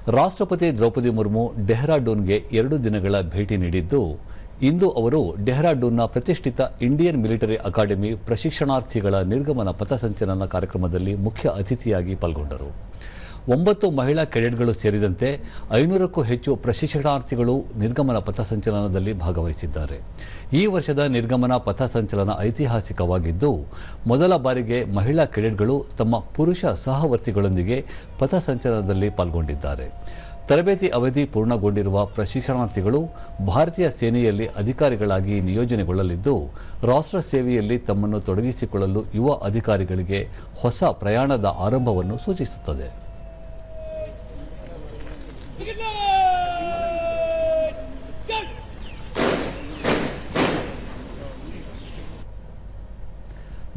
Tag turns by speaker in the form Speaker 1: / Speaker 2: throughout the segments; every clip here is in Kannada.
Speaker 1: ರಾಷ್ಟ್ರಪತಿ ದ್ರೌಪದಿ ಮುರ್ಮು ಡೆಹ್ರಾಡೂನ್ಗೆ 2 ದಿನಗಳ ಭೇಟಿ ನೀಡಿದ್ದು, ಇಂದು ಅವರು ಡೆಹ್ರಾಡೂನ್ನ ಪ್ರತಿಷ್ಠಿತ ಇಂಡಿಯನ್ ಮಿಲಿಟರಿ ಅಕಾಡೆಮಿ ಪ್ರಶಿಕ್ಷಣಾರ್ಥಿಗಳ ನಿರ್ಗಮನ ಪಥಸಂಚಲನ ಕಾರ್ಯಕ್ರಮದಲ್ಲಿ ಮುಖ್ಯ ಅತಿಥಿಯಾಗಿ ಪಾಲ್ಗೊಂಡರು. 9 ಮಹಿಳಾ ಕೆಡೆಟ್ಗಳು ಸೇರಿದಂತೆ 500ಕ್ಕೂ ಹೆಚ್ಚು ಪ್ರಶಿಕ್ಷಣಾರ್ಥಿಗಳು ನಿರ್ಗಮನ ಪಥಸಂಚಲನದಲ್ಲಿ ಭಾಗವಹಿಸಿದ್ದಾರೆ. ಈ ವರ್ಷದ ನಿರ್ಗಮನ ಪಥಸಂಚಲನ ಐತಿಹಾಸಿಕವಾಗಿದ್ದು, ಮೊದಲ ಬಾರಿಗೆ ಮಹಿಳಾ ಕೆಡೆಟ್ಗಳು ತಮ್ಮ ಪುರುಷ ಸಹವರ್ತಿಗಳೊಂದಿಗೆ ಪಥಸಂಚಲನದಲ್ಲಿ ಪಾಲ್ಗೊಂಡಿದ್ದಾರೆ. ತರಬೇತಿ ಅವಧಿ ಪೂರ್ಣಗೊಂಡಿರುವ ಪ್ರಶಿಕ್ಷಣಾರ್ಥಿಗಳು ಭಾರತೀಯ ಸೇನೆಯಲ್ಲಿ ಅಧಿಕಾರಿಗಳಾಗಿ ನಿಯೋಜನೆಗೊಳ್ಳಲಿದ್ದು, ರಾಷ್ಟ್ರ ಸೇವೆಯಲ್ಲಿ ತಮ್ಮನ್ನು ತೊಡಗಿಸಿಕೊಳ್ಳಲು ಯುವ ಅಧಿಕಾರಿಗಳಿಗೆ ಹೊಸ ಪ್ರಯಾಣದ ಆರಂಭವನ್ನು ಸೂಚಿಸುತ್ತದೆ.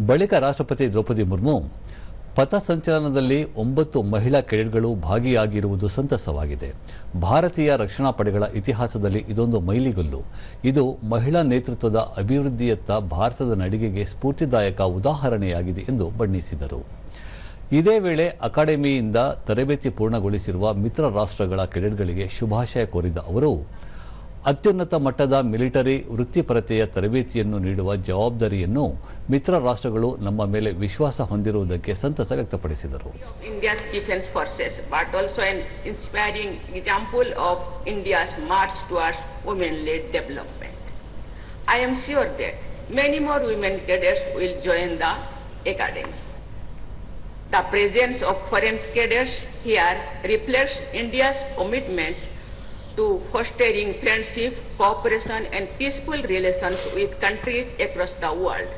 Speaker 1: ಬಳಿಕ ರಾಷ್ಟ್ರಪತಿ ದ್ರೌಪದಿ ಮುರ್ಮು ಪಥಸಂಚಲನದಲ್ಲಿ 9 ಮಹಿಳಾ ಕೆಡೆಟ್ಗಳು ಭಾಗಿಯಾಗಿರುವುದು ಸಂತಸವಾಗಿದೆ. ಭಾರತೀಯ ರಕ್ಷಣಾ ಪಡೆಗಳ ಇತಿಹಾಸದಲ್ಲಿ ಇದೊಂದು ಮೈಲಿಗಲ್ಲು. ಇದು ಮಹಿಳಾ ನೇತೃತ್ವದ ಅಭಿವೃದ್ಧಿಯತ್ತ ಭಾರತದ ನಡಿಗೆಗೆ ಸ್ಫೂರ್ತಿದಾಯಕ ಉದಾಹರಣೆಯಾಗಿದೆ ಎಂದು ಬಣ್ಣಿಸಿದರು. ಇದೇ ವೇಳೆ ಅಕಾಡೆಮಿಯಿಂದ ತರಬೇತಿ ಪೂರ್ಣಗೊಳಿಸಿರುವ ಮಿತ್ರ ರಾಷ್ಟ್ರಗಳ ಕೆಡೆಟ್ಗಳಿಗೆ ಶುಭಾಶಯ ಕೋರಿದ ಅವರು, ಅತ್ಯುನ್ನತ ಮಟ್ಟದ ಮಿಲಿಟರಿ ವೃತ್ತಿಪರತೆಯ ತರಬೇತಿಯನ್ನು ನೀಡುವ ಜವಾಬ್ದಾರಿಯನ್ನು ಮಿತ್ರ ರಾಷ್ಟ್ರಗಳು ನಮ್ಮ ಮೇಲೆ ವಿಶ್ವಾಸ ಹೊಂದಿರುವುದಕ್ಕೆ ಸಂತಸ ವ್ಯಕ್ತಪಡಿಸಿದರು.
Speaker 2: India's defense forces, but also an inspiring example of India's march towards women-led development. I am sure that many more women cadets will join the academy. The presence of foreign cadets here reflects India's commitment to fostering friendship, cooperation and peaceful relations with countries across the world.